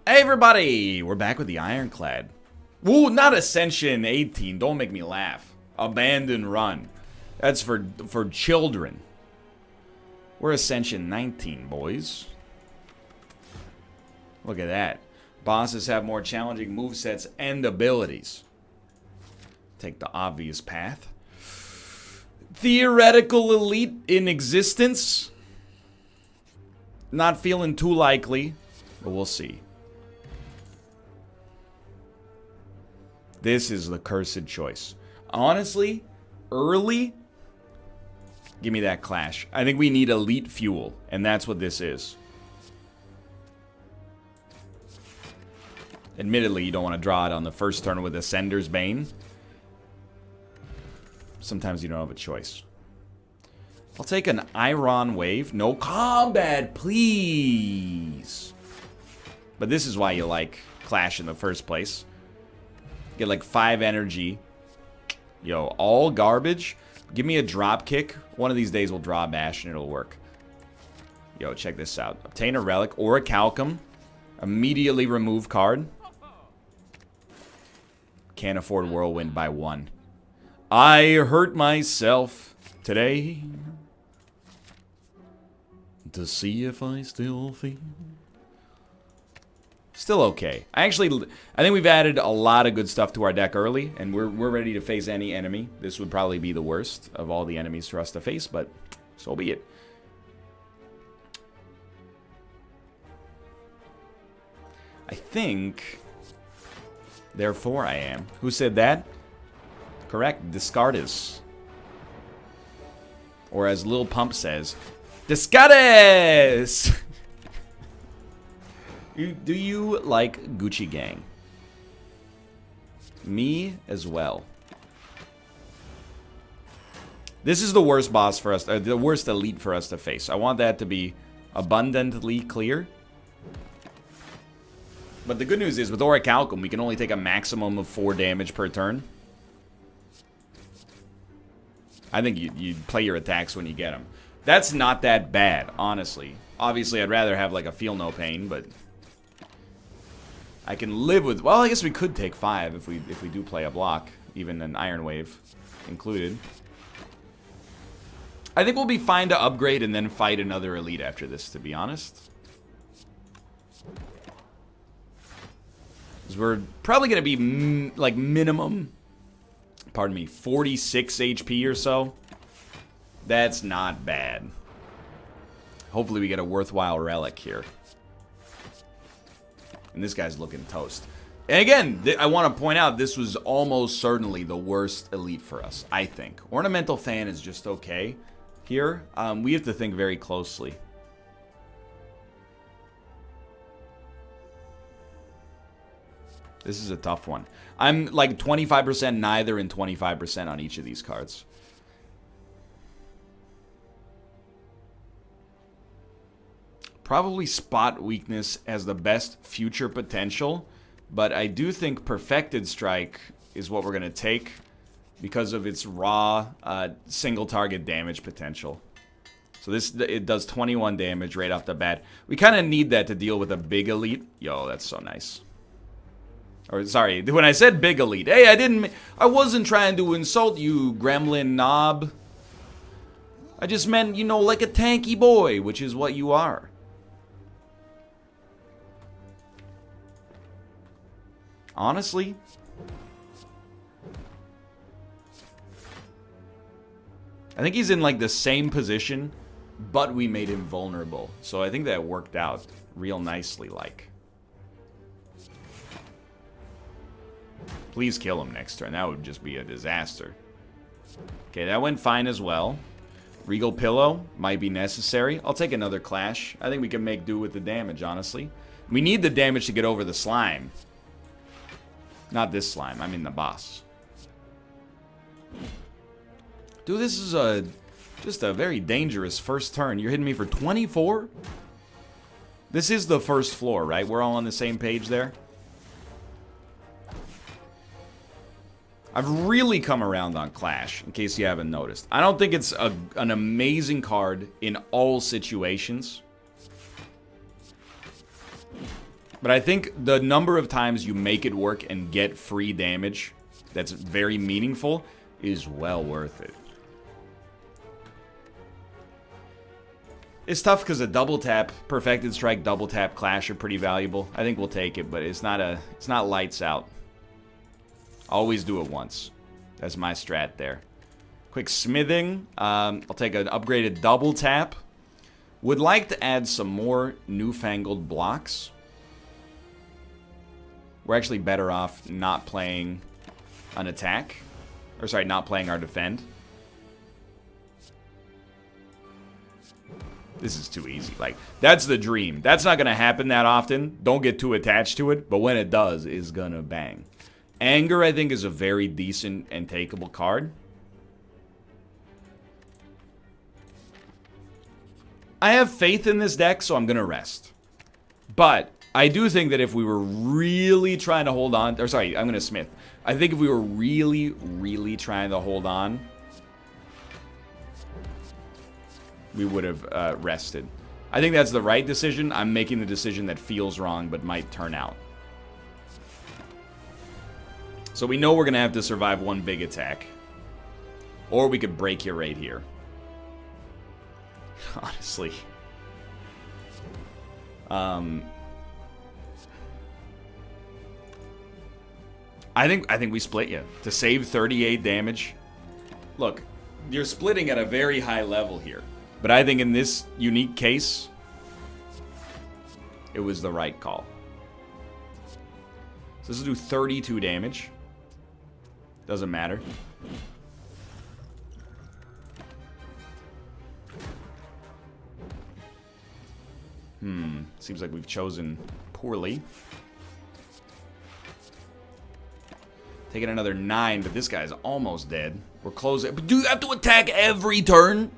Hey everybody, we're back with the Ironclad. Ooh, not Ascension 18, don't make me laugh. Abandon Run. That's for children. We're Ascension 19, boys. Look at that. Bosses have more challenging movesets and abilities. Take the obvious path. Theoretical elite in existence. Not feeling too likely, but we'll see. This is the cursed choice. Honestly, early, give me that Clash. I think we need elite fuel, and that's what this is. Admittedly, you don't want to draw it on the first turn with Ascender's Bane. Sometimes you don't have a choice. I'll take an Iron Wave. No combat, please. But this is why you like Clash in the first place. Get like 5 energy. Yo, all garbage. Give me a drop kick. One of these days we'll draw a bash and it'll work. Yo, check this out. Obtain a relic or a calcum. Immediately remove card. Can't afford whirlwind by 1. I hurt myself today to see if I still feel. Still okay. I think we've added a lot of good stuff to our deck early, and we're ready to face any enemy. This would probably be the worst of all the enemies for us to face, but so be it. I think, therefore I am. Who said that? Correct, Discardis. Or as Lil Pump says, Discardis! Do you like Gucci Gang? Me as well. This is the worst boss for us, the worst elite for us to face. I want that to be abundantly clear. But the good news is, with Orichalcum, we can only take a maximum of 4 damage per turn. I think you play your attacks when you get them. That's not that bad, honestly. Obviously, I'd rather have like a Feel No Pain, but I can live with. Well, I guess we could take 5 if we do play a block, even an Iron Wave included. I think we'll be fine to upgrade and then fight another elite after this, to be honest. Because we're probably going to be like minimum, pardon me, 46 HP or so. That's not bad. Hopefully we get a worthwhile relic here. And this guy's looking toast. And again, I want to point out, this was almost certainly the worst elite for us, I think. Ornamental Fan is just okay here. We have to think very closely. This is a tough one. I'm like 25% neither and 25% on each of these cards. Probably Spot Weakness has the best future potential, but I do think Perfected Strike is what we're going to take because of its raw single target damage potential. So it does 21 damage right off the bat. We kind of need that to deal with a big elite. Yo, that's so nice. Or sorry, when I said big elite, hey, I wasn't trying to insult you, gremlin knob. I just meant, you know, like a tanky boy, which is what you are. Honestly, I think he's in like the same position, but we made him vulnerable. So I think that worked out real nicely, like. Please kill him next turn. That would just be a disaster. Okay, that went fine as well. Regal Pillow might be necessary. I'll take another Clash. I think we can make do with the damage, honestly. We need the damage to get over the slime. Not this slime, I mean the boss. Dude, this is just a very dangerous first turn. You're hitting me for 24? This is the first floor, right? We're all on the same page there? I've really come around on Clash, in case you haven't noticed. I don't think it's an amazing card in all situations. But I think the number of times you make it work and get free damage that's very meaningful is well worth it. It's tough because a double tap, Perfected Strike, double tap, Clash are pretty valuable. I think we'll take it, but it's not lights out. Always do it once. That's my strat there. Quick smithing. I'll take an upgraded double tap. Would like to add some more newfangled blocks. We're actually better off not playing an attack. Or sorry, not playing our defend. This is too easy. Like, that's the dream. That's not going to happen that often. Don't get too attached to it. But when it does, it's going to bang. Anger, I think, is a very decent and takeable card. I have faith in this deck, so I'm going to rest. But I do think that if we were really trying to hold on... Or sorry, I'm going to smith. I think if we were really, really trying to hold on, we would have rested. I think that's the right decision. I'm making the decision that feels wrong, but might turn out. So we know we're going to have to survive one big attack. Or we could break you right here. Honestly. I think we split you to save 38 damage. Look, you're splitting at a very high level here. But I think in this unique case, it was the right call. So this will do 32 damage. Doesn't matter. Seems like we've chosen poorly. Taking another 9, but this guy's almost dead. We're closing. But do you have to attack every turn?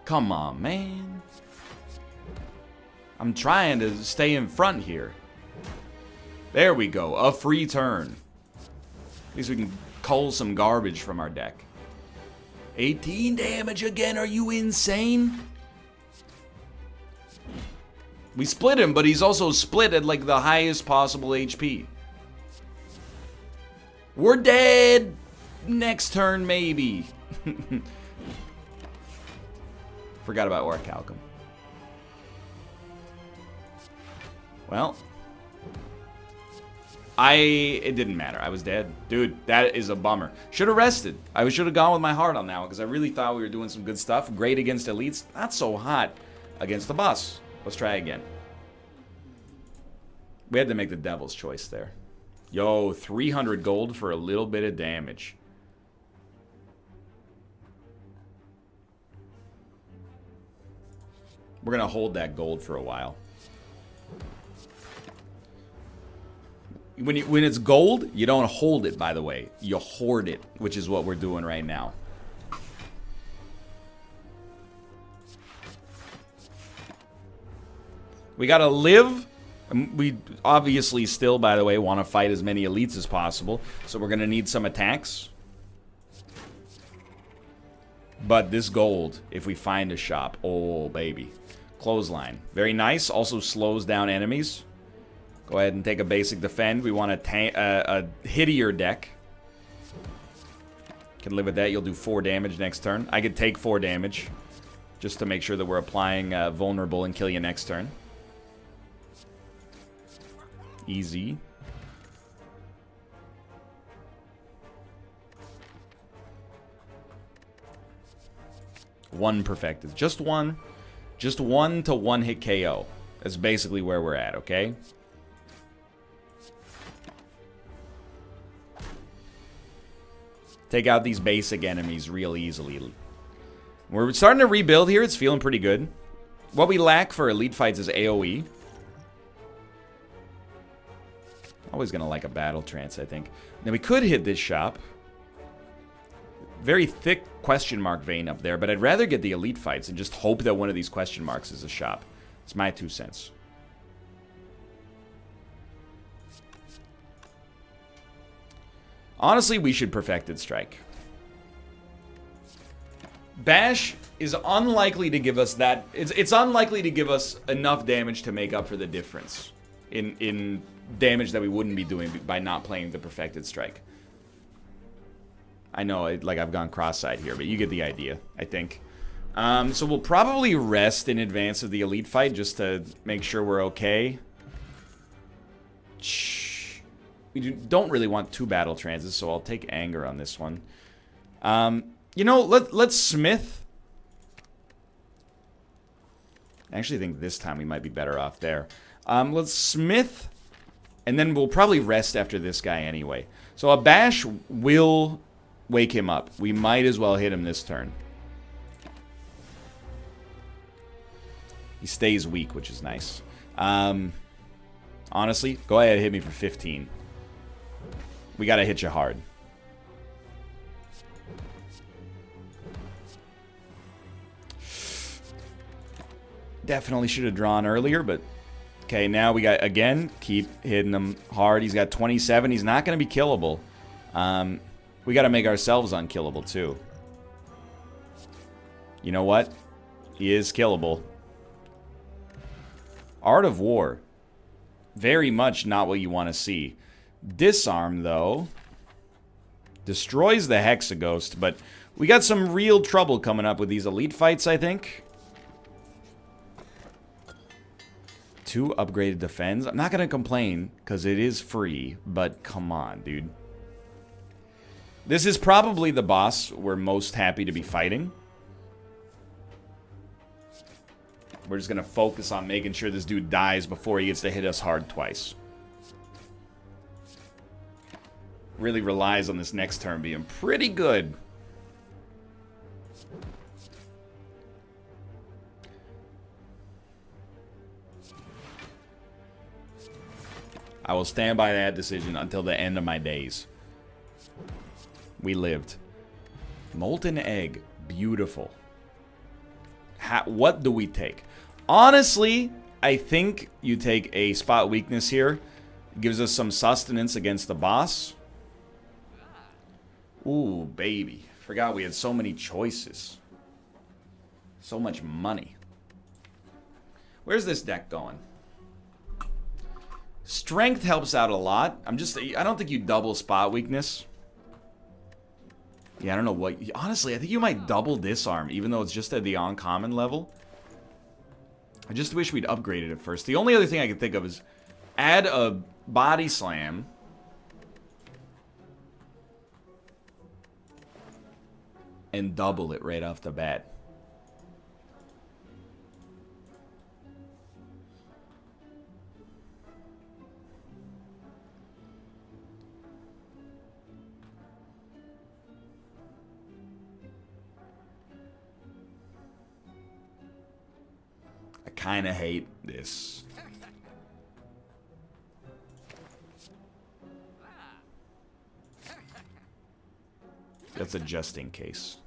Come on, man. I'm trying to stay in front here. There we go. A free turn. At least we can cull some garbage from our deck. 18 damage again. Are you insane? We split him, but he's also split at like the highest possible HP. We're dead. Next turn, maybe. Forgot about Orichalcum. Well, it didn't matter. I was dead. Dude, that is a bummer. Should have rested. I should have gone with my heart on that one because I really thought we were doing some good stuff. Great against elites. Not so hot against the boss. Let's try again. We had to make the devil's choice there. Yo, 300 gold for a little bit of damage. We're going to hold that gold for a while. When it's gold, you don't hold it, by the way. You hoard it, which is what we're doing right now. We got to live. We obviously still, by the way, want to fight as many elites as possible. So we're going to need some attacks. But this gold, if we find a shop, oh, baby. Clothesline. Very nice. Also slows down enemies. Go ahead and take a basic defend. We want a hittier deck. Can live with that. You'll do 4 damage next turn. I could take 4 damage just to make sure that we're applying vulnerable and kill you next turn. Easy. One perfected. Just one. Just 1 to 1 hit KO. That's basically where we're at, okay? Take out these basic enemies real easily. We're starting to rebuild here. It's feeling pretty good. What we lack for elite fights is AoE. Always gonna like a battle trance, I think. Now we could hit this shop. Very thick question mark vein up there, but I'd rather get the elite fights and just hope that one of these question marks is a shop. It's my 2 cents. Honestly, we should Perfected Strike. Bash is unlikely to give us that. It's unlikely to give us enough damage to make up for the difference in damage that we wouldn't be doing by not playing the Perfected Strike. I know, I've gone cross-eyed here, but you get the idea, I think. So we'll probably rest in advance of the elite fight just to make sure we're okay. We don't really want 2 battle transits, so I'll take anger on this one. You know, let's smith. I actually think this time we might be better off there. Let's smith, and then we'll probably rest after this guy anyway. So a bash will wake him up. We might as well hit him this turn. He stays weak, which is nice. Honestly, go ahead and hit me for 15. We gotta hit you hard. Definitely should have drawn earlier, but... Okay, now we got, again, keep hitting him hard. He's got 27. He's not going to be killable. We got to make ourselves unkillable, too. You know what? He is killable. Art of War. Very much not what you want to see. Disarm, though, destroys the Hexaghost, but we got some real trouble coming up with these elite fights, I think. 2 upgraded defense. I'm not going to complain, because it is free, but come on, dude. This is probably the boss we're most happy to be fighting. We're just going to focus on making sure this dude dies before he gets to hit us hard twice. Really relies on this next turn being pretty good. I will stand by that decision until the end of my days. We lived. Molten Egg. Beautiful. What do we take? Honestly, I think you take a spot weakness here. It gives us some sustenance against the boss. Ooh, baby. Forgot we had so many choices. So much money. Where's this deck going? Strength helps out a lot. I don't think you double spot weakness. Yeah, I don't know what... Honestly, I think you might double disarm, even though it's just at the uncommon level. I just wish we'd upgraded it first. The only other thing I can think of is add a body slam. And double it right off the bat. I kind of hate this. That's a just in case.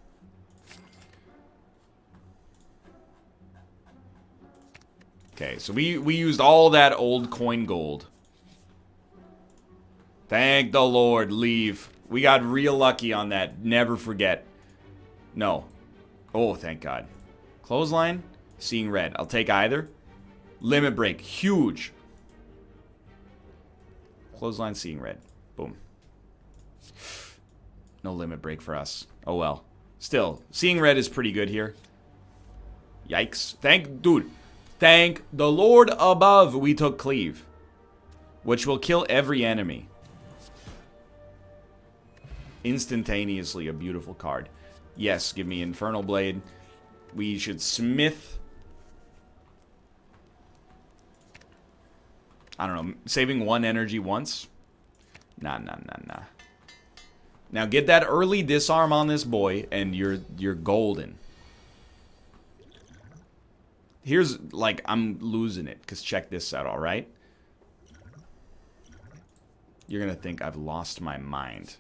Okay, so we used all that old coin gold. Thank the Lord, leave. We got real lucky on that. Never forget. No. Oh, thank God. Clothesline, seeing red. I'll take either. Limit break, huge. Clothesline, seeing red. Boom. No limit break for us. Oh well. Still, seeing red is pretty good here. Yikes. Dude. Thank the Lord above we took cleave. Which will kill every enemy. Instantaneously a beautiful card. Yes, give me Infernal Blade. We should smith. I don't know. Saving 1 energy once? Nah. Now get that early disarm on this boy, and you're golden. Here's, like, I'm losing it, because check this out, alright? You're gonna think I've lost my mind.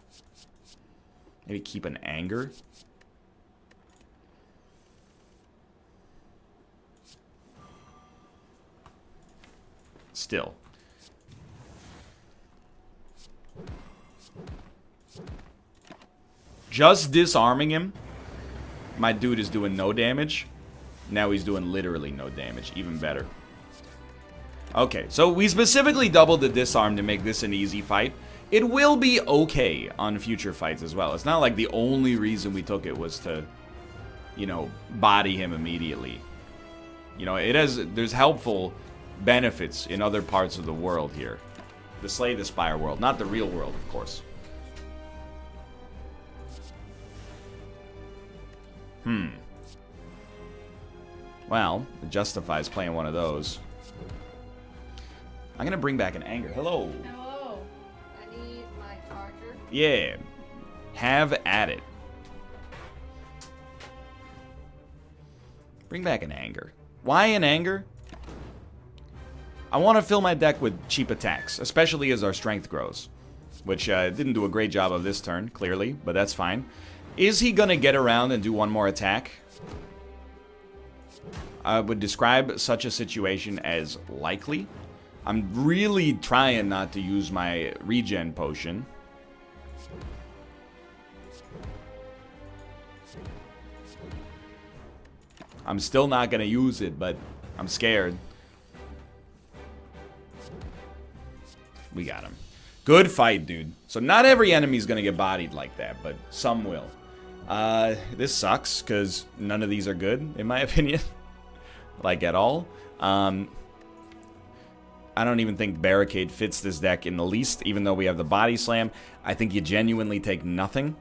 Maybe keep an anger. Still. Just disarming him My dude is doing no damage. Now he's doing literally no damage. Even better. Okay, so we specifically doubled the disarm to make this an easy fight. It will be okay on future fights as well. It's not like the only reason we took it was to, you know, body him immediately. You know, there's helpful benefits in other parts of the world here. The Slay the Spire world, not the real world, of course. Well, it justifies playing one of those. I'm gonna bring back an anger. Hello. Hello. I need my charger. Yeah. Have at it. Bring back an anger. Why an anger? I want to fill my deck with cheap attacks, especially as our strength grows. Which didn't do a great job of this turn, clearly, but that's fine. Is he gonna get around and do one more attack? I would describe such a situation as likely. I'm really trying not to use my regen potion. I'm still not gonna use it, but I'm scared. We got him. Good fight, dude. So not every enemy's gonna get bodied like that, but some will. This sucks, because none of these are good, in my opinion. Like, at all. I don't even think Barricade fits this deck in the least, even though we have the Body Slam. I think you genuinely take nothing.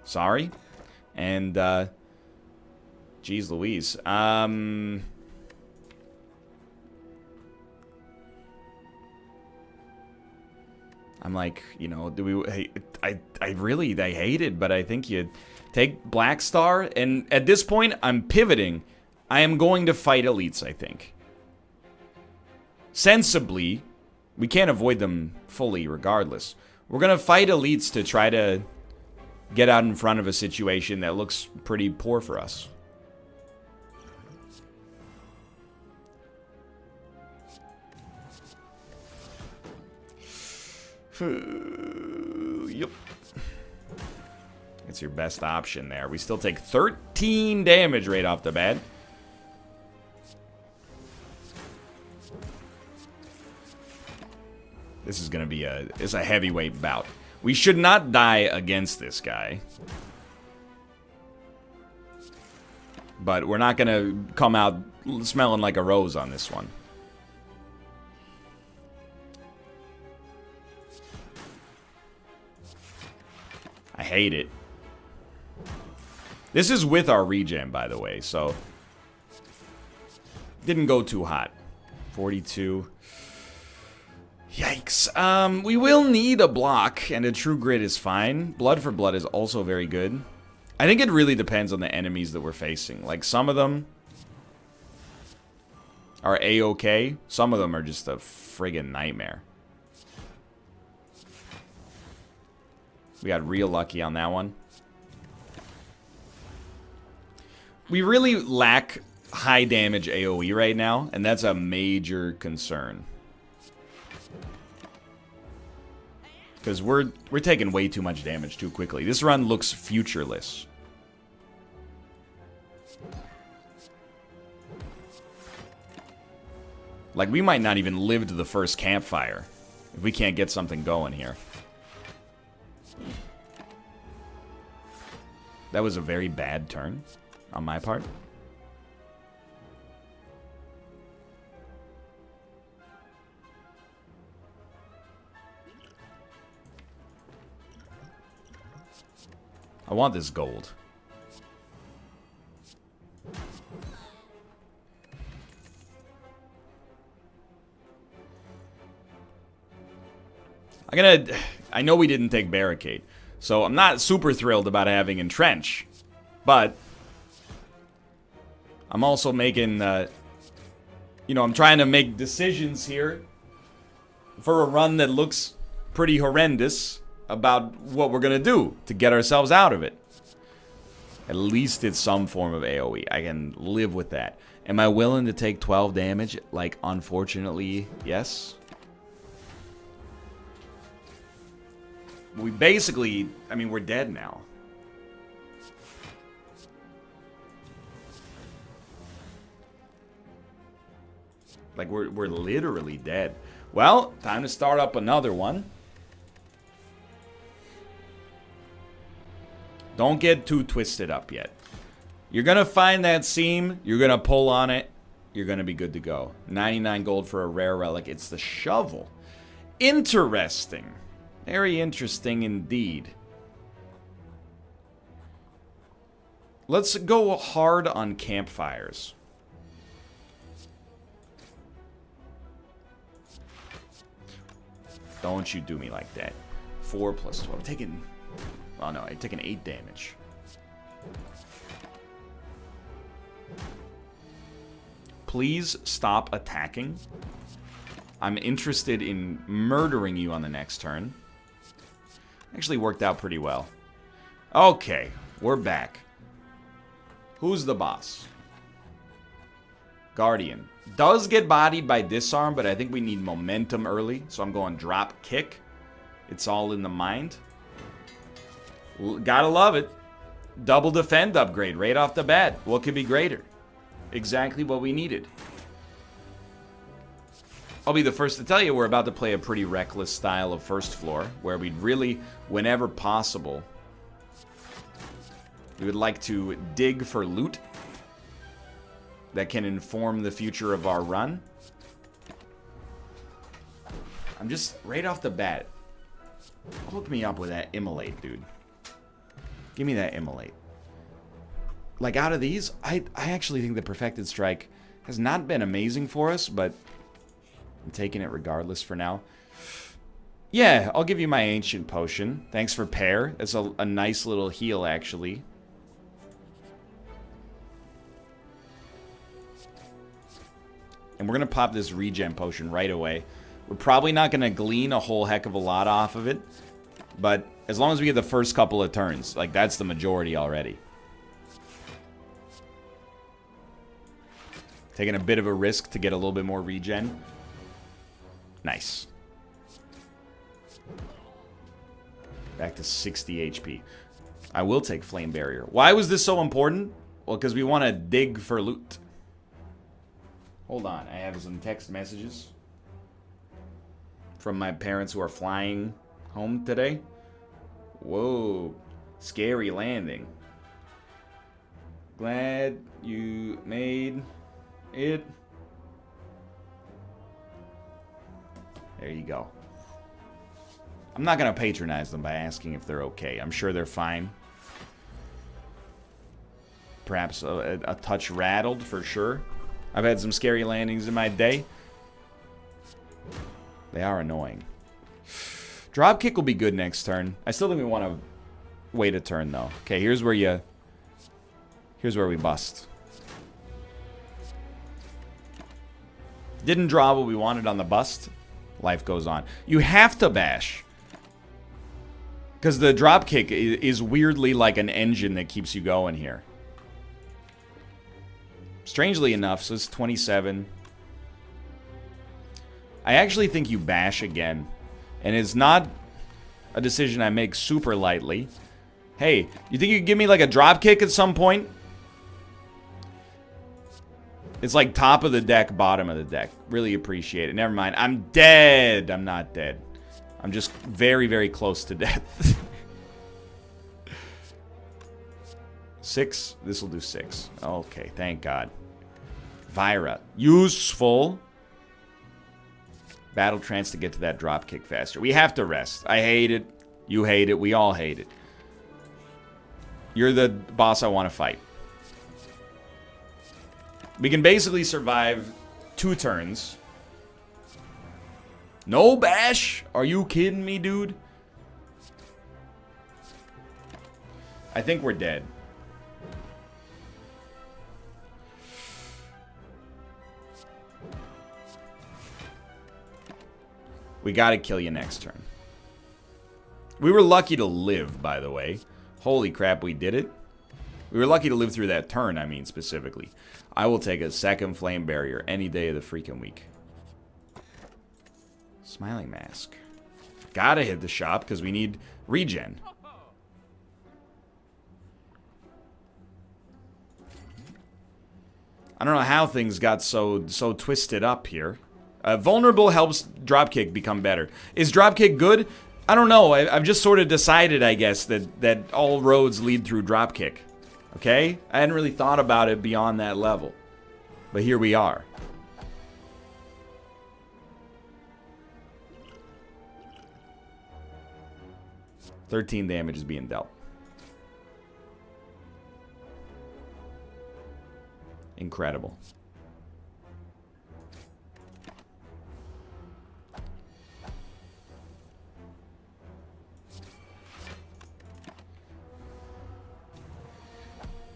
Sorry. And, geez Louise. I'm like, you know, do we... I hate it, but I think you take Black Star, and at this point, I'm pivoting. I am going to fight elites, I think. Sensibly, we can't avoid them fully regardless. We're going to fight elites to try to get out in front of a situation that looks pretty poor for us. Yep. It's your best option there. We still take 13 damage right off the bat. This is going to be a heavyweight bout. We should not die against this guy. But we're not going to come out smelling like a rose on this one. I hate it. This is with our regen, by the way, so... Didn't go too hot. 42... Yikes. We will need a block, and a true grit is fine. Blood for blood is also very good. I think it really depends on the enemies that we're facing. Like, some of them are A-okay. Some of them are just a friggin' nightmare. We got real lucky on that one. We really lack high damage AoE right now, and that's a major concern. Because we're taking way too much damage too quickly. This run looks futureless. Like, we might not even live to the first campfire if we can't get something going here. That was a very bad turn on my part. I want this gold. I know we didn't take Barricade, so I'm not super thrilled about having Entrench, but I'm also making, you know, I'm trying to make decisions here for a run that looks pretty horrendous about what we're gonna do to get ourselves out of it. At least it's some form of AoE. I can live with that. Am I willing to take 12 damage? Like, unfortunately, yes. We basically, I mean, we're dead now. Like, we're literally dead. Well, time to start up another one. Don't get too twisted up yet. You're going to find that seam. You're going to pull on it. You're going to be good to go. 99 gold for a rare relic. It's the shovel. Interesting. Very interesting indeed. Let's go hard on campfires. Don't you do me like that. 4 plus 12. I'm taking... Oh no, I'm taking 8 damage. Please stop attacking. I'm interested in murdering you on the next turn. Actually worked out pretty well. Okay, we're back. Who's the boss? Guardian. Does get bodied by disarm, but I think we need momentum early. So I'm going drop kick. It's all in the mind. Gotta love it. Double defend upgrade right off the bat. What could be greater? Exactly what we needed. I'll be the first to tell you we're about to play a pretty reckless style of first floor, where we'd really, whenever possible, we would like to dig for loot that can inform the future of our run. I'm just, right off the bat, hook me up with that immolate, dude. Give me that immolate. Like, out of these, I actually think the Perfected Strike has not been amazing for us, but I'm taking it regardless for now. Yeah, I'll give you my Ancient Potion. Thanks for pair. It's a nice little heal, actually. And we're going to pop this regen potion right away. We're probably not going to glean a whole heck of a lot off of it. But as long as we get the first couple of turns, like, that's the majority already. Taking a bit of a risk to get a little bit more regen. Nice. Back to 60 HP. I will take Flame Barrier. Why was this so important? Well, because we want to dig for loot. Hold on, I have some text messages from my parents who are flying home today. Whoa, scary landing. Glad you made it. There you go. I'm not going to patronize them by asking if they're okay. I'm sure they're fine. Perhaps a touch rattled, for sure. I've had some scary landings in my day. They are annoying. Dropkick will be good next turn. I still think we want to wait a turn, though. Okay, here's where we bust. Didn't draw what we wanted on the bust. Life goes on. You have to bash. Because the dropkick is weirdly like an engine that keeps you going here. Strangely enough, so it's 27. I actually think you bash again. And it's not a decision I make super lightly. Hey, you think you could give me like a dropkick at some point? It's like top of the deck, bottom of the deck. Really appreciate it. Never mind. I'm dead. I'm not dead. I'm just very, very close to death. 6. This will do 6. Okay, thank God. Vira. Useful. Battle trance to get to that drop kick faster. We have to rest. I hate it. You hate it. We all hate it. You're the boss I want to fight. We can basically survive 2 turns. No bash? Are you kidding me, dude? I think we're dead. We gotta kill you next turn. We were lucky to live, by the way. Holy crap, we did it. We were lucky to live through that turn, I mean, specifically. I will take a second Flame Barrier any day of the freaking week. Smiling Mask. Gotta hit the shop, because we need regen. I don't know how things got so twisted up here. Vulnerable helps dropkick become better. Is dropkick good? I don't know. I've just sort of decided, I guess, that all roads lead through dropkick. Okay? I hadn't really thought about it beyond that level. But here we are. $13 damage is being dealt. Incredible.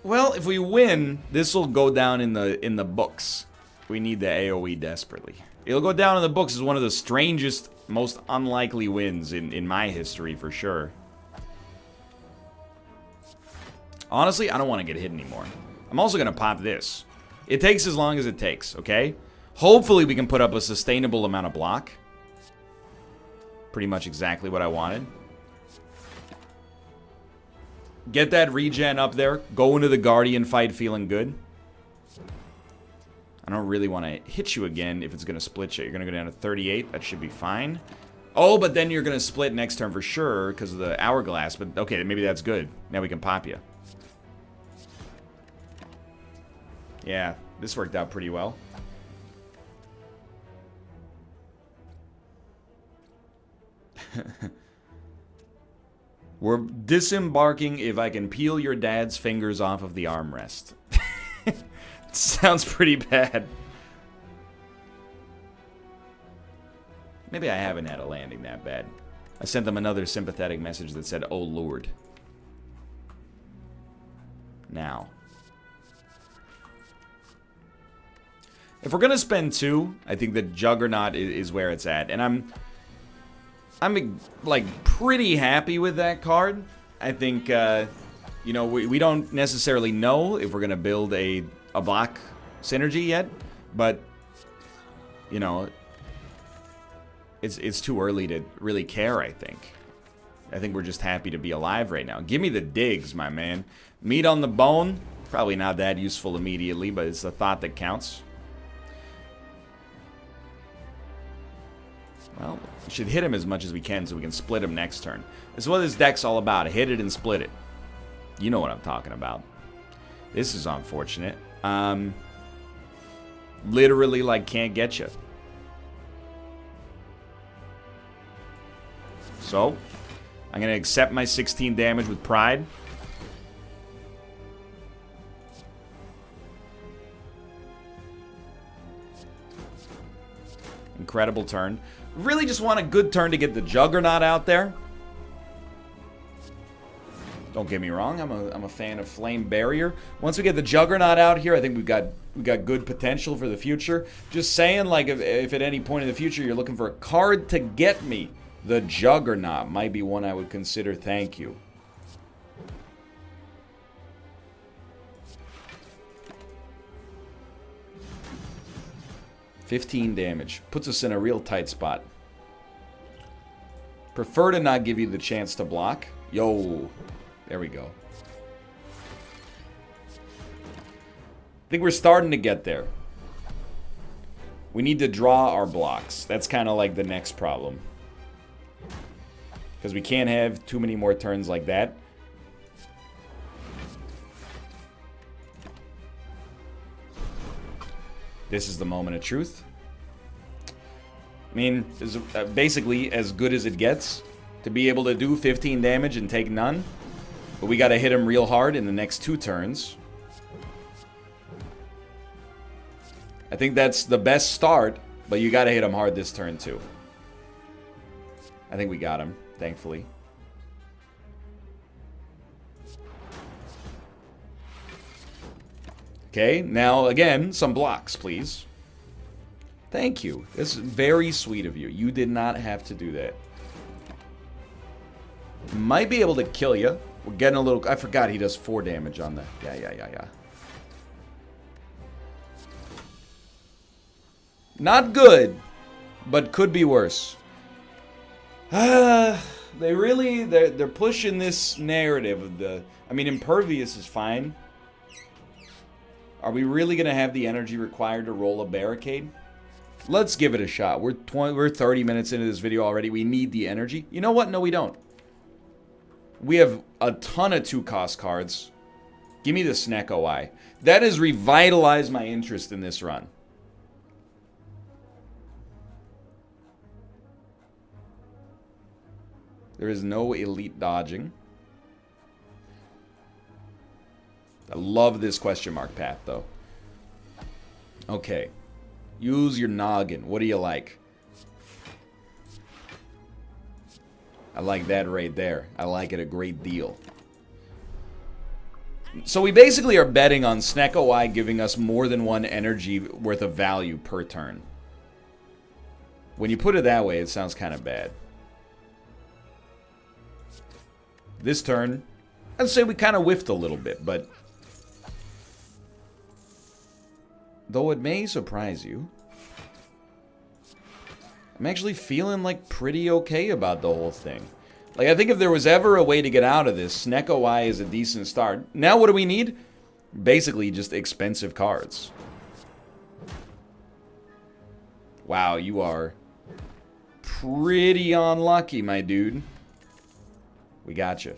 Well, if we win, this will go down in the books. We need the AoE desperately. It'll go down in the books as one of the strangest, most unlikely wins in my history for sure. Honestly, I don't want to get hit anymore. I'm also going to pop this. It takes as long as it takes, okay? Hopefully we can put up a sustainable amount of block. Pretty much exactly what I wanted. Get that regen up there. Go into the Guardian fight feeling good. I don't really want to hit you again if it's going to split you. You're going to go down to 38. That should be fine. Oh, but then you're going to split next turn for sure because of the hourglass. But okay, maybe that's good. Now we can pop you. Yeah, this worked out pretty well. We're disembarking if I can peel your dad's fingers off of the armrest. Sounds pretty bad. Maybe I haven't had a landing that bad. I sent them another sympathetic message that said, "Oh Lord." Now. If we're gonna spend 2, I think the Juggernaut is where it's at. And I'm like pretty happy with that card. I think you know, we don't necessarily know if we're gonna build a block synergy yet, but you know, it's too early to really care. I think we're just happy to be alive right now. Give me the digs, my man. Meat on the bone, probably not that useful immediately, but it's the thought that counts. Well, we should hit him as much as we can so we can split him next turn. This is what this deck's all about. Hit it and split it. You know what I'm talking about. This is unfortunate. Literally, like, can't get you. So, I'm going to accept my 16 damage with pride. Incredible turn. Really just want a good turn to get the Juggernaut out there. Don't get me wrong, I'm a fan of Flame Barrier. Once we get the Juggernaut out here, I think we've got good potential for the future. Just saying, like, if at any point in the future you're looking for a card to get me, the Juggernaut might be one I would consider. Thank you. $15 damage. Puts us in a real tight spot. Prefer to not give you the chance to block. Yo. There we go. I think we're starting to get there. We need to draw our blocks. That's kind of like the next problem. Because we can't have too many more turns like that. This is the moment of truth. I mean, this is basically as good as it gets to be able to do 15 damage and take none. But we got to hit him real hard in the next 2 turns. I think that's the best start, but you got to hit him hard this turn too. I think we got him, thankfully. Okay, now again, some blocks, please. Thank you. This is very sweet of you. You did not have to do that. Might be able to kill you. We're getting a little... I forgot he does 4 damage on the... Yeah. Not good, but could be worse. They're pushing this narrative of the... I mean, Impervious is fine. Are we really going to have the energy required to roll a barricade? Let's give it a shot. We're 30 minutes into this video already. We need the energy. You know what? No, we don't. We have a ton of 2-cost cards. Give me the Snecko Eye. That has revitalized my interest in this run. There is no elite dodging. I love this question mark path, though. Okay. Use your noggin. What do you like? I like that right there. I like it a great deal. So we basically are betting on Snecko Eye giving us more than one energy worth of value per turn. When you put it that way, it sounds kind of bad. This turn, I'd say we kind of whiffed a little bit, but... though it may surprise you, I'm actually feeling like pretty okay about the whole thing. Like, I think if there was ever a way to get out of this, Snecko Eye is a decent start. Now what do we need? Basically just expensive cards. Wow, you are pretty unlucky, my dude. We got you.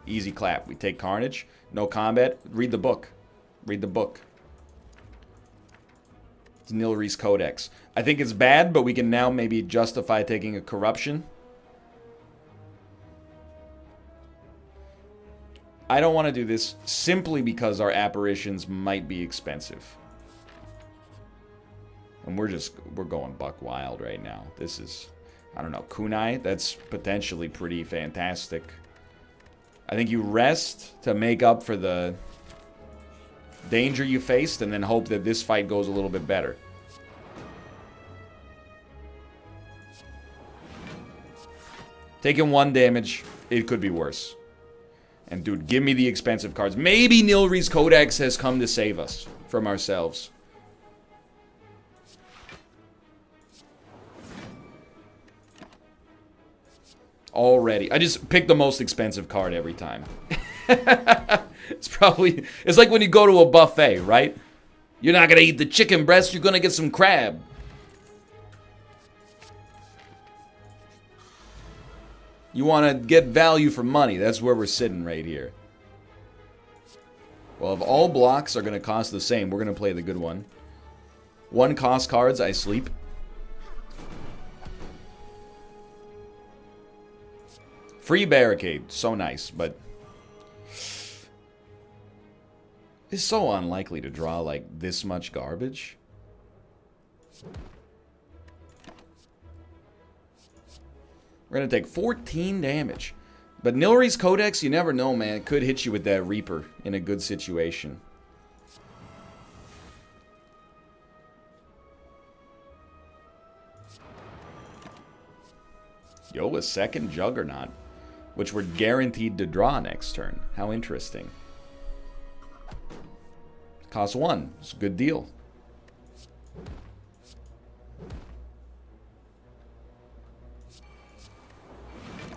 Easy clap. We take Carnage. No combat. Read the book. Read the book. It's Nilri's Codex. I think it's bad, but we can now maybe justify taking a Corruption. I don't want to do this simply because our apparitions might be expensive. And we're going buck wild right now. This is, I don't know, Kunai, that's potentially pretty fantastic. I think you rest to make up for the danger you faced and then hope that this fight goes a little bit better. Taking 1 damage, it could be worse. And dude, give me the expensive cards. Maybe Nilri's Codex has come to save us from ourselves. Already. I just pick the most expensive card every time. It's like when you go to a buffet, right? You're not going to eat the chicken breast, you're going to get some crab. You want to get value for money. That's where we're sitting right here. Well, if all blocks are going to cost the same, we're going to play the good one. 1 cost cards, I sleep. Free barricade. So nice, but... it's so unlikely to draw, like, this much garbage. We're going to take 14 damage. But Nilri's Codex, you never know, man. It could hit you with that Reaper in a good situation. Yo, a second Juggernaut, which we're guaranteed to draw next turn. How interesting. Cost 1. It's a good deal.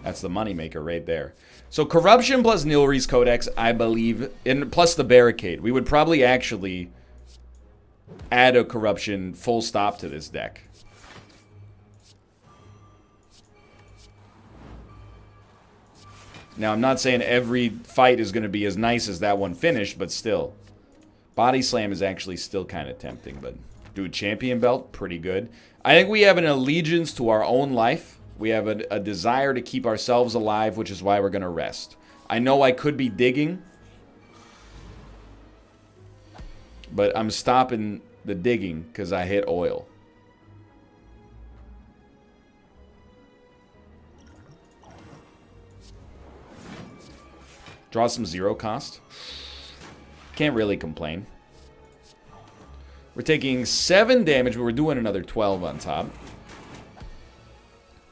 That's the moneymaker right there. So Corruption plus Nilri's Codex, I believe, and plus the Barricade. We would probably actually add a Corruption full stop to this deck. Now, I'm not saying every fight is going to be as nice as that one finished, but still. Body Slam is actually still kind of tempting, but... dude, Champion Belt, pretty good. I think we have an allegiance to our own life. We have a desire to keep ourselves alive, which is why we're going to rest. I know I could be digging, but I'm stopping the digging because I hit oil. Draw some 0 cost. Can't really complain. We're taking 7 damage, but we're doing another 12 on top.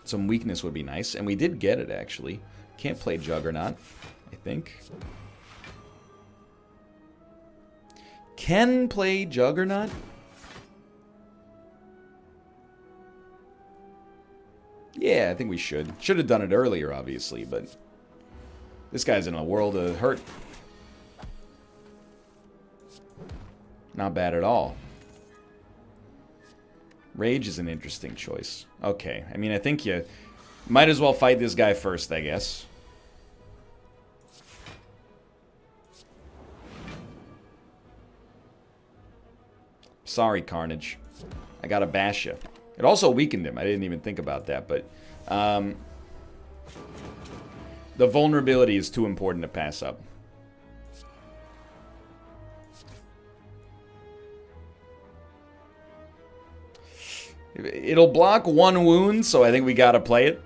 Some weakness would be nice, and we did get it, actually. Can't play Juggernaut, I think. Can play Juggernaut? Yeah, I think we should. Should have done it earlier, obviously, but... this guy's in a world of hurt. Not bad at all. Rage is an interesting choice. Okay, I mean, I think you might as well fight this guy first, I guess. Sorry, Carnage. I gotta bash you. It also weakened him. I didn't even think about that, but... the vulnerability is too important to pass up. It'll block one wound, so I think we gotta play it.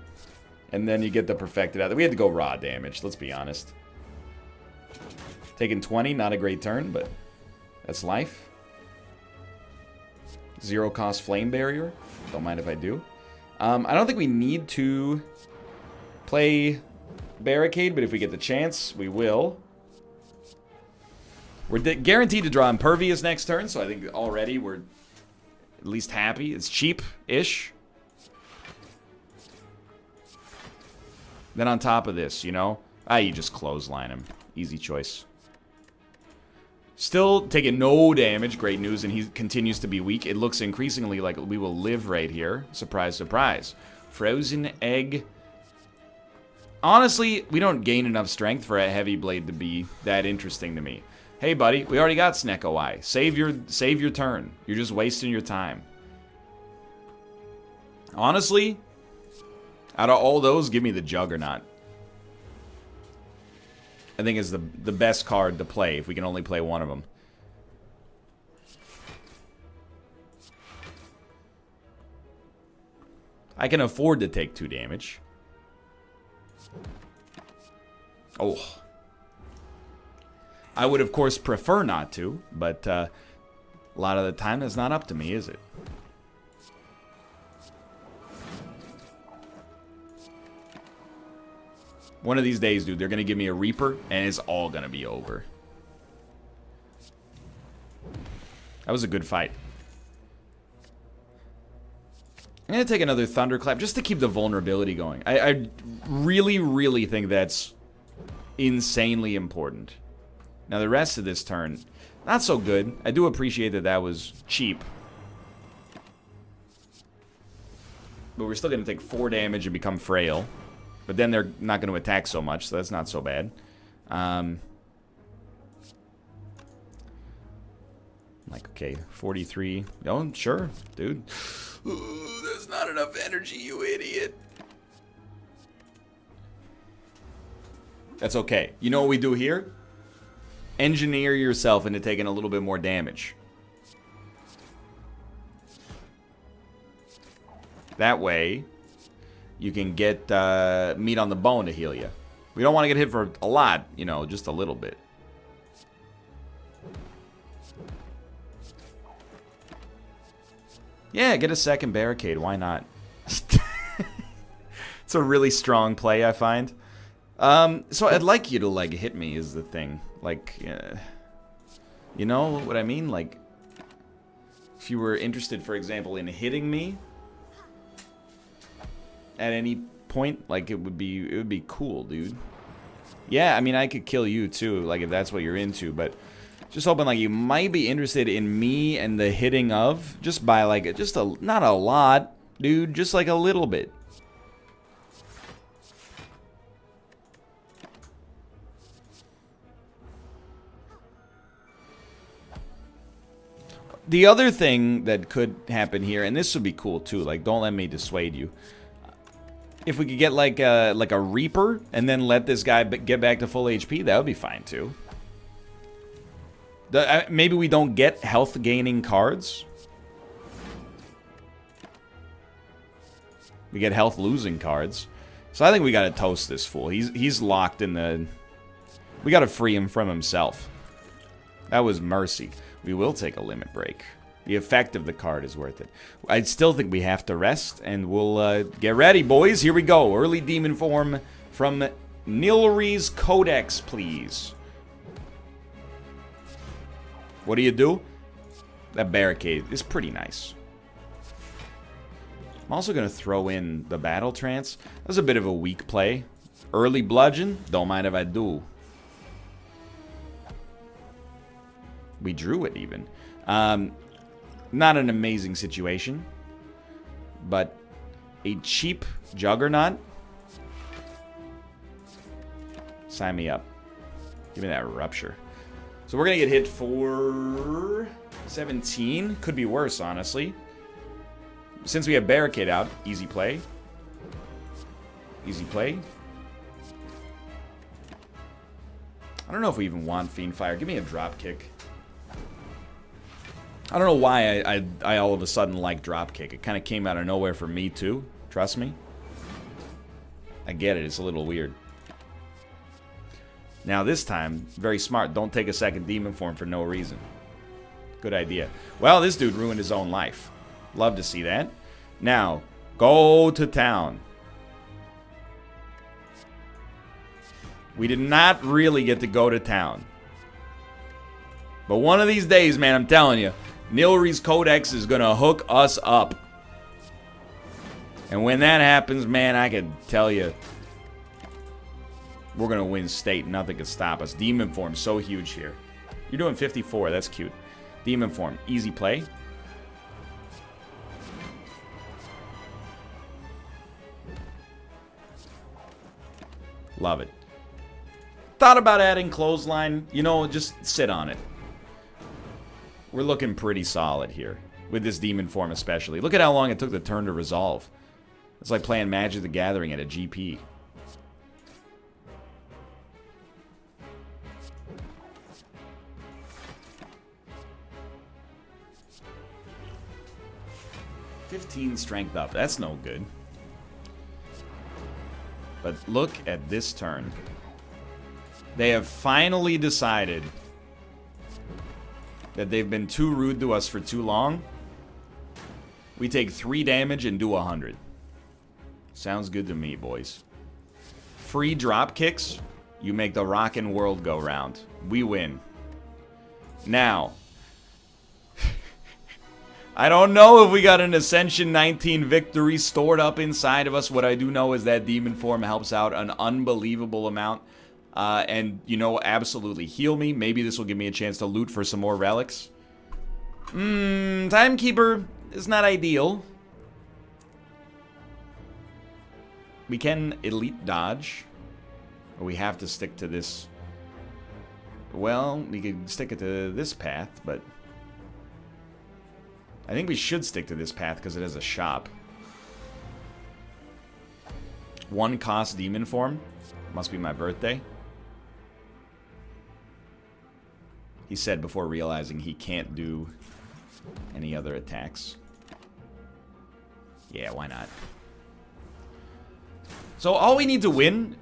And then you get the perfected out. We had to go raw damage, let's be honest. Taking 20, not a great turn, but that's life. Zero cost flame barrier. Don't mind if I do. I don't think we need to play barricade, but if we get the chance, we will. We're guaranteed to draw Impervious next turn, so I think already we're at least happy. It's cheap-ish. Then on top of this, you know? You just clothesline him. Easy choice. Still taking no damage. Great news, and he continues to be weak. It looks increasingly like we will live right here. Surprise, surprise. Frozen Egg. Honestly, we don't gain enough strength for a heavy blade to be that interesting to me. Hey, buddy, we already got Snecko Eye. Save your turn. You're just wasting your time. Honestly, out of all those, give me the Juggernaut. I think is the best card to play if we can only play one of them. I can afford to take 2 damage. Oh. I would, of course, prefer not to, but a lot of the time that's not up to me, is it? One of these days, dude, they're going to give me a Reaper, and it's all going to be over. That was a good fight. I'm going to take another Thunderclap just to keep the vulnerability going. I really, really think that's insanely important. Now, the rest of this turn, not so good. I do appreciate that that was cheap. But we're still going to take 4 damage and become frail. But then they're not going to attack so much, so that's not so bad. Like, okay, 43. Oh, sure, dude. Ooh, there's not enough energy, you idiot. That's okay. You know what we do here? Engineer yourself into taking a little bit more damage. That way, you can get meat on the bone to heal you. We don't want to get hit for a lot, you know, just a little bit. Yeah, get a second barricade. Why not? It's a really strong play, I find. So I'd like you to, like, hit me is the thing. Like, you know what I mean? Like, if you were interested, for example, in hitting me at any point, like, it would be cool, dude. Yeah, I mean, I could kill you too, like, if that's what you're into, but just hoping, like, you might be interested in me and the hitting of, just by, like, not a lot, dude, just, like, a little bit. The other thing that could happen here, and this would be cool too, like, don't let me dissuade you. If we could get like a Reaper and then let this guy get back to full HP, that would be fine too. Maybe we don't get health gaining cards. We get health losing cards. So I think we gotta toast this fool. He's locked in the... We gotta free him from himself. That was mercy. We will take a limit break. The effect of the card is worth it. I still think we have to rest, and we'll get ready, boys. Here we go. Early demon form from Nilry's Codex, please. What do? That barricade is pretty nice. I'm also going to throw in the Battle Trance. That was a bit of a weak play. Early Bludgeon? Don't mind if I do. We drew it even. Not an amazing situation, but a cheap Juggernaut. Sign me up. Give me that Rupture. So we're going to get hit for 17. Could be worse, honestly. Since we have Barricade out, easy play. Easy play. I don't know if we even want Fiendfire. Give me a Dropkick. I don't know why I all of a sudden like Dropkick. It kind of came out of nowhere for me, too. Trust me. I get it. It's a little weird. Now this time, very smart. Don't take a second Demon Form for no reason. Good idea. Well, this dude ruined his own life. Love to see that. Now, go to town. We did not really get to go to town. But one of these days, man, I'm telling you, Nilri's Codex is going to hook us up. And when that happens, man, I can tell you, we're going to win state. Nothing can stop us. Demon Form, so huge here. You're doing 54. That's cute. Demon Form, easy play. Love it. Thought about adding Clothesline. You know, just sit on it. We're looking pretty solid here. With this Demon Form especially. Look at how long it took the turn to resolve. It's like playing Magic the Gathering at a GP. $15 strength up. That's no good. But look at this turn. They have finally decided that they've been too rude to us for too long. We take 3 damage and do 100. Sounds good to me, boys. Free drop kicks. You make the rockin' world go round. We win. Now, I don't know if we got an Ascension 19 victory stored up inside of us. What I do know is that Demon Form helps out an unbelievable amount. And, you know, absolutely heal me. Maybe this will give me a chance to loot for some more relics. Timekeeper is not ideal. We can elite dodge. Or we have to stick to this. Well, we could stick it to this path, but I think we should stick to this path because it has a shop. 1 cost Demon Form. Must be my birthday. He said before realizing he can't do any other attacks. Yeah, why not? So all we need to win,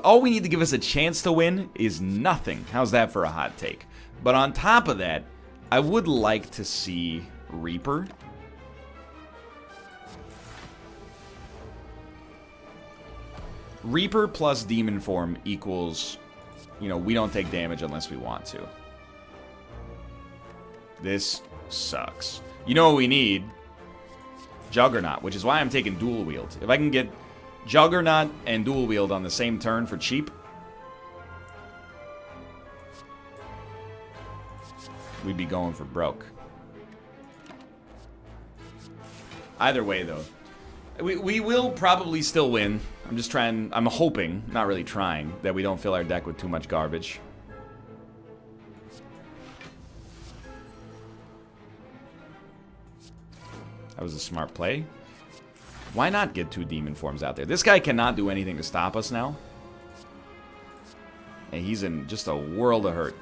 all we need to give us a chance to win is nothing. How's that for a hot take? But on top of that, I would like to see Reaper. Reaper plus Demon Form equals, you know, we don't take damage unless we want to. This sucks. You know what we need? Juggernaut, which is why I'm taking Dual Wield. If I can get Juggernaut and Dual Wield on the same turn for cheap, we'd be going for broke. Either way, though, we will probably still win. I'm just trying, I'm hoping, not really trying, that we don't fill our deck with too much garbage. That was a smart play. Why not get 2 Demon Forms out there? This guy cannot do anything to stop us now. And he's in just a world of hurt.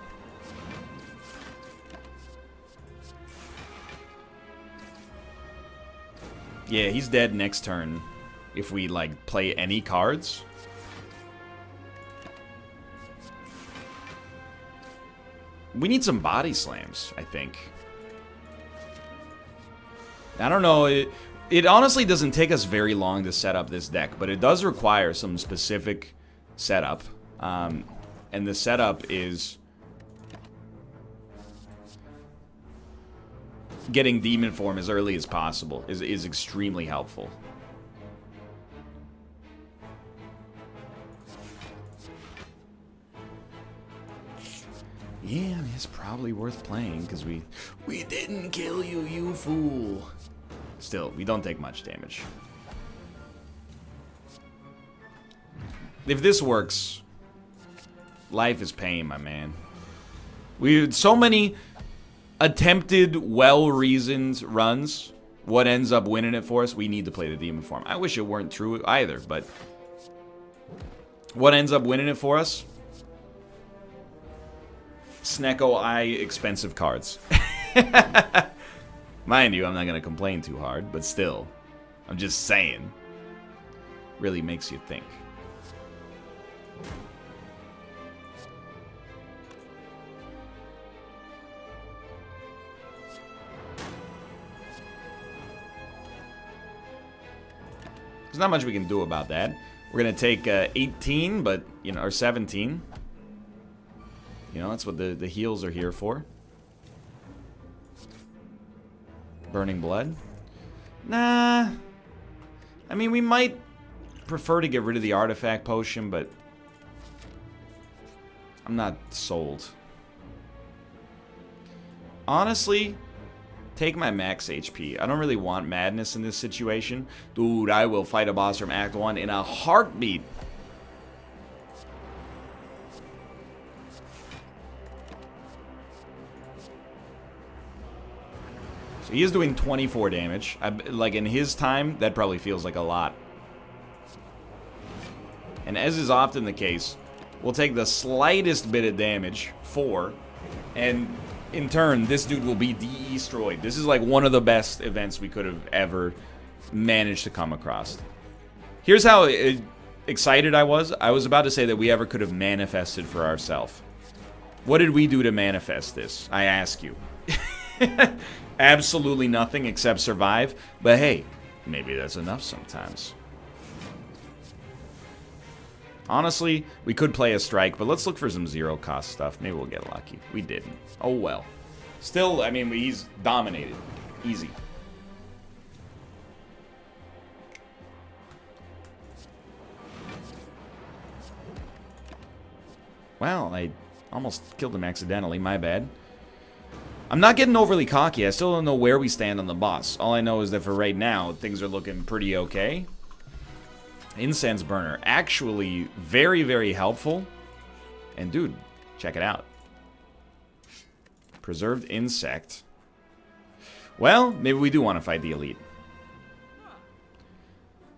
Yeah, he's dead next turn if we, like, play any cards. We need some body slams, I think. I don't know. It honestly doesn't take us very long to set up this deck, but it does require some specific setup. And the setup is getting Demon Form as early as possible is extremely helpful. Yeah, I mean, it's probably worth playing because we didn't kill you, you fool. Still, we don't take much damage. If this works, life is pain, my man. We had so many attempted, well-reasoned runs. What ends up winning it for us? We need to play the demon form. I wish it weren't true either, but what ends up winning it for us? Snecko Eye expensive cards. Mind you, I'm not going to complain too hard, but still, I'm just saying. Really makes you think. There's not much we can do about that. We're going to take 18, but, you know, or 17. You know, that's what the heals are here for. Burning blood. Nah. I mean, we might prefer to get rid of the artifact potion, but I'm not sold. Honestly, take my max HP. I don't really want madness in this situation. Dude, I will fight a boss from Act 1 in a heartbeat. So he is doing 24 damage. Like, in his time, that probably feels like a lot. And as is often the case, we'll take the slightest bit of damage, 4, and in turn, this dude will be destroyed. This is like one of the best events we could have ever managed to come across. Here's how excited I was. I was about to say that we ever could have manifested for ourselves. What did we do to manifest this? I ask you. Absolutely nothing except survive. But hey, maybe that's enough sometimes. Honestly, we could play a strike, but let's look for some zero-cost stuff. Maybe we'll get lucky. We didn't. Oh, well. Still, I mean, he's dominated. Easy. Well, I almost killed him accidentally. My bad. I'm not getting overly cocky. I still don't know where we stand on the boss. All I know is that for right now, things are looking pretty okay. Incense burner, actually very, very helpful. And dude, check it out. Preserved insect. Well, maybe we do want to fight the elite.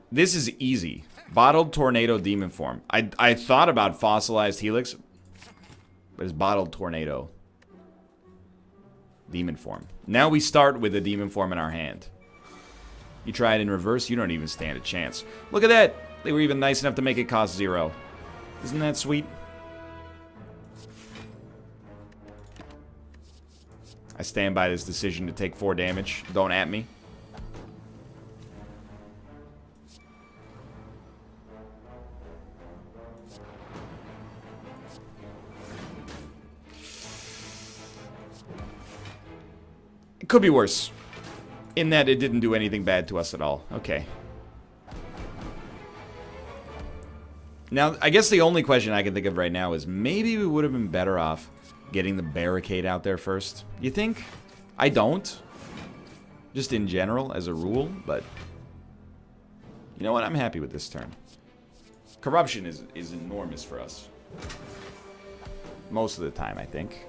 This is easy. Bottled tornado demon form. I thought about fossilized helix, but it's bottled tornado demon form. Now we start with the demon form in our hand. You try it in reverse, you don't even stand a chance. Look at that! They were even nice enough to make it cost 0. Isn't that sweet? I stand by this decision to take 4 damage. Don't at me. It could be worse. In that it didn't do anything bad to us at all. Okay. Now, I guess the only question I can think of right now is maybe we would have been better off getting the barricade out there first. You think? I don't. Just in general, as a rule, but you know what? I'm happy with this turn. Corruption is enormous for us. Most of the time, I think.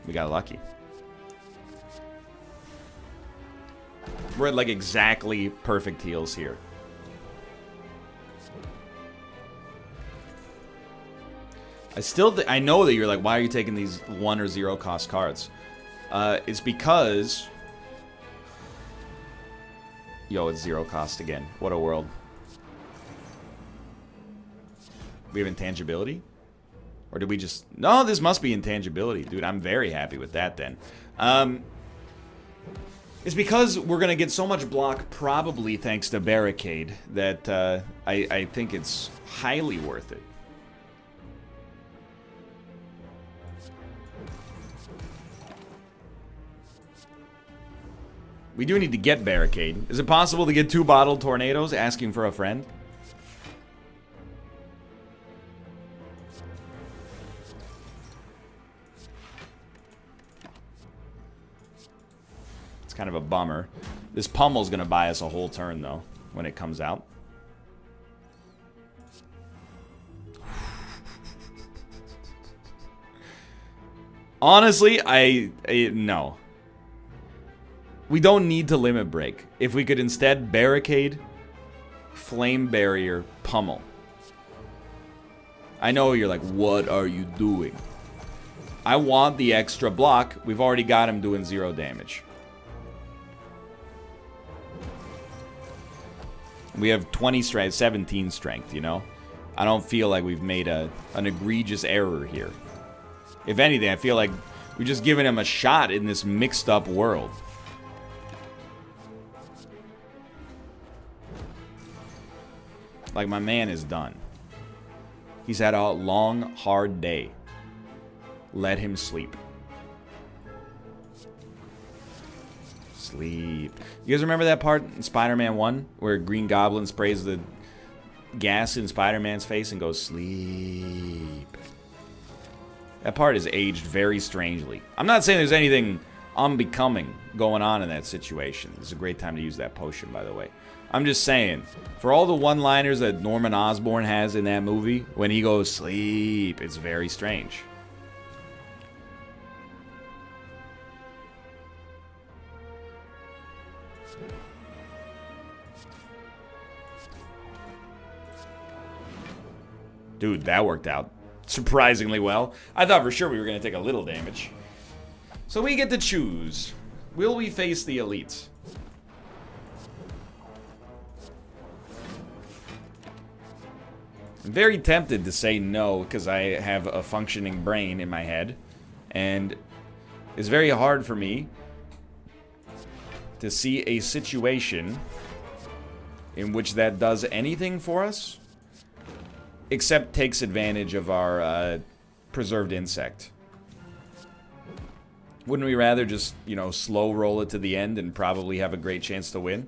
We got lucky. We're at like exactly perfect heals here. I know that you're like, why are you taking these 1 or 0 cost cards? It's because... Yo, it's 0 cost again. What a world. We have intangibility? Or did we just... No, this must be intangibility. Dude, I'm very happy with that then. It's because we're going to get so much block, probably thanks to Barricade, that I think it's highly worth it. We do need to get Barricade. Is it possible to get 2 bottled tornadoes asking for a friend? It's kind of a bummer. This pummel's gonna buy us a whole turn, though, when it comes out. Honestly, no. We don't need to limit break. If we could instead barricade, flame barrier, pummel. I know you're like, what are you doing? I want the extra block. We've already got him doing 0 damage. We have 20 strength, 17 strength, you know? I don't feel like we've made an egregious error here. If anything, I feel like we've just given him a shot in this mixed up world. Like, my man is done. He's had a long, hard day. Let him sleep. Sleep. You guys remember that part in Spider-Man 1 where Green Goblin sprays the gas in Spider-Man's face and goes, sleep? That part is aged very strangely. I'm not saying there's anything unbecoming going on in that situation. It's a great time to use that potion, by the way. I'm just saying, for all the one-liners that Norman Osborn has in that movie, when he goes, sleep, it's very strange. Dude, that worked out surprisingly well. I thought for sure we were going to take a little damage. So we get to choose. Will we face the elites? I'm very tempted to say no because I have a functioning brain in my head. And it's very hard for me to see a situation in which that does anything for us. Except takes advantage of our preserved insect. Wouldn't we rather just, you know, slow roll it to the end and probably have a great chance to win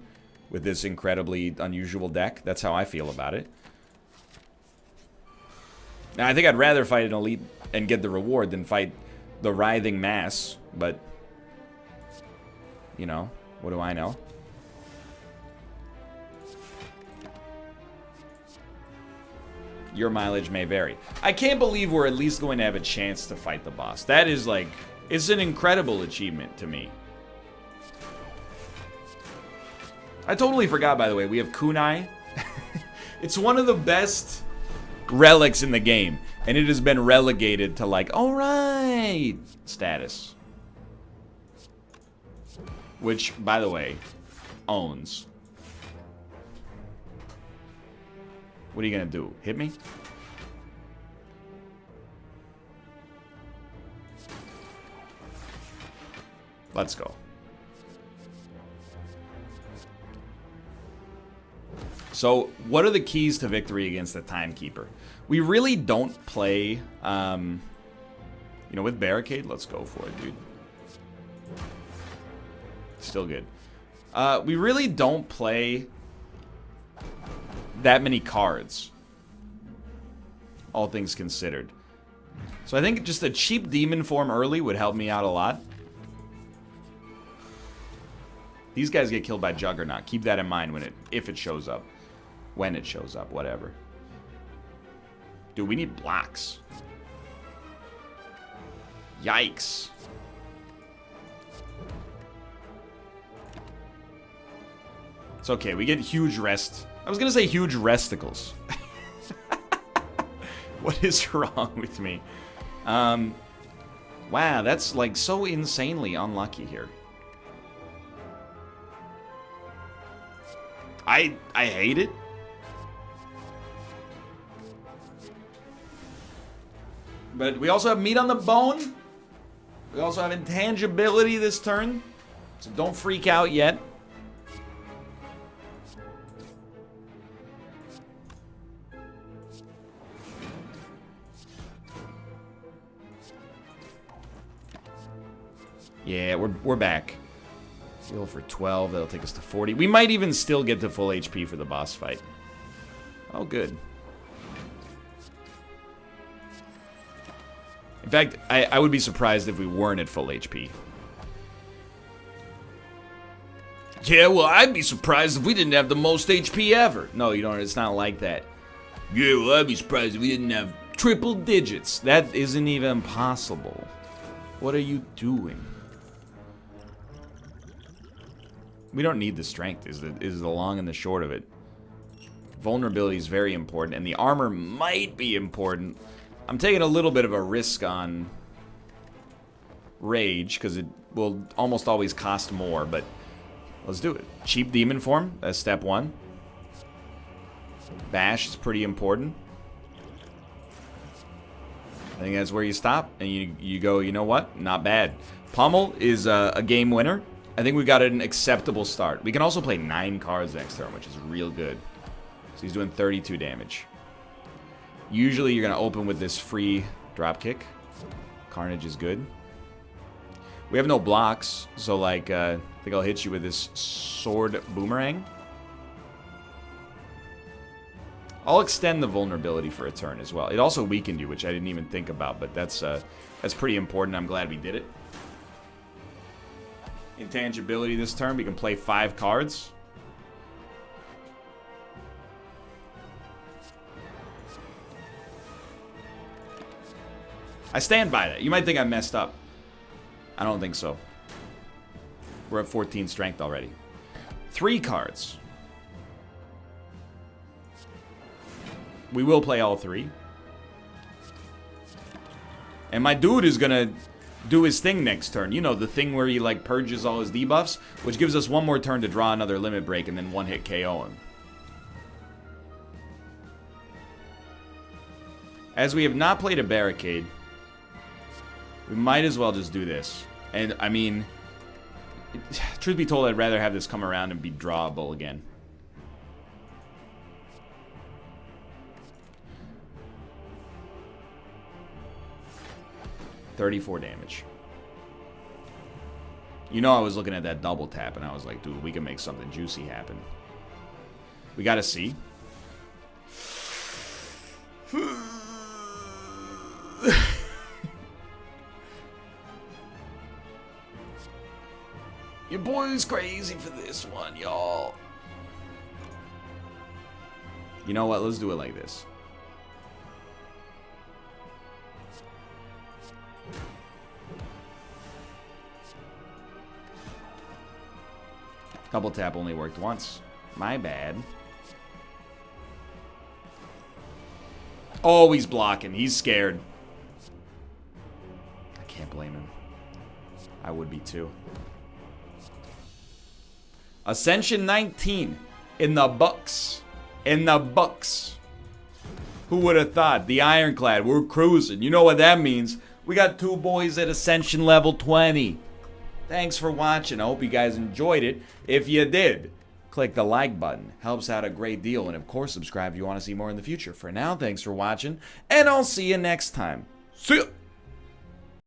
with this incredibly unusual deck? That's how I feel about it. Now, I think I'd rather fight an elite and get the reward than fight the writhing mass, but, you know, what do I know? Your mileage may vary. I can't believe we're at least going to have a chance to fight the boss. That is like, it's an incredible achievement to me. I totally forgot, by the way, we have kunai. It's one of the best relics in the game, and it has been relegated to like, alright status. Which, by the way, owns. What are you gonna do? Hit me? Let's go. So, what are the keys to victory against the Timekeeper? We really don't play, you know, with Barricade. Let's go for it, dude. Still good. We really don't play that many cards, all things considered. So I think just a cheap demon form early would help me out a lot. These guys get killed by Juggernaut. Keep that in mind if it shows up. When it shows up, whatever. Dude, we need blocks. Yikes. It's okay, we get huge rest. I was gonna say huge resticles. What is wrong with me? Wow, that's like so insanely unlucky here. I hate it. But we also have meat on the bone. We also have intangibility this turn. So don't freak out yet. Yeah, we're back. Heal for 12. That'll take us to 40. We might even still get to full HP for the boss fight. Oh, good. In fact, I would be surprised if we weren't at full HP. Yeah, well, I'd be surprised if we didn't have the most HP ever. No, you don't. It's not like that. Yeah, well, I'd be surprised if we didn't have triple digits. That isn't even possible. What are you doing? We don't need the strength, is the long and the short of it. Vulnerability is very important, and the armor might be important. I'm taking a little bit of a risk on Rage, because it will almost always cost more, but let's do it. Cheap demon form, that's step 1. Bash is pretty important. I think that's where you stop, and you go, you know what? Not bad. Pummel is a game winner. I think we got an acceptable start. We can also play 9 cards next turn, which is real good. So he's doing 32 damage. Usually you're going to open with this free dropkick. Carnage is good. We have no blocks, so like, I think I'll hit you with this sword boomerang. I'll extend the vulnerability for a turn as well. It also weakened you, which I didn't even think about, but that's pretty important. I'm glad we did it. Intangibility this turn. We can play 5 cards. I stand by that. You might think I messed up. I don't think so. We're at 14 strength already. 3 cards. We will play all 3. And my dude is gonna do his thing next turn. You know, the thing where he like purges all his debuffs, which gives us 1 more turn to draw another limit break and then 1-hit KO him. As we have not played a barricade, we might as well just do this. And, I mean, truth be told, I'd rather have this come around and be drawable again. $34 damage. You know I was looking at that double tap, and I was like, dude, we can make something juicy happen. We got to see. Your boy's crazy for this one, y'all. You know what? Let's do it like this. Double tap only worked once. My bad. Oh, he's blocking. He's scared. I can't blame him. I would be too. Ascension 19 in the books. In the books. Who would have thought? The Ironclad. We're cruising. You know what that means. We got 2 boys at Ascension level 20. Thanks for watching. I hope you guys enjoyed it. If you did, click the like button. Helps out a great deal. And of course, subscribe if you want to see more in the future. For now, thanks for watching. And I'll see you next time. See ya!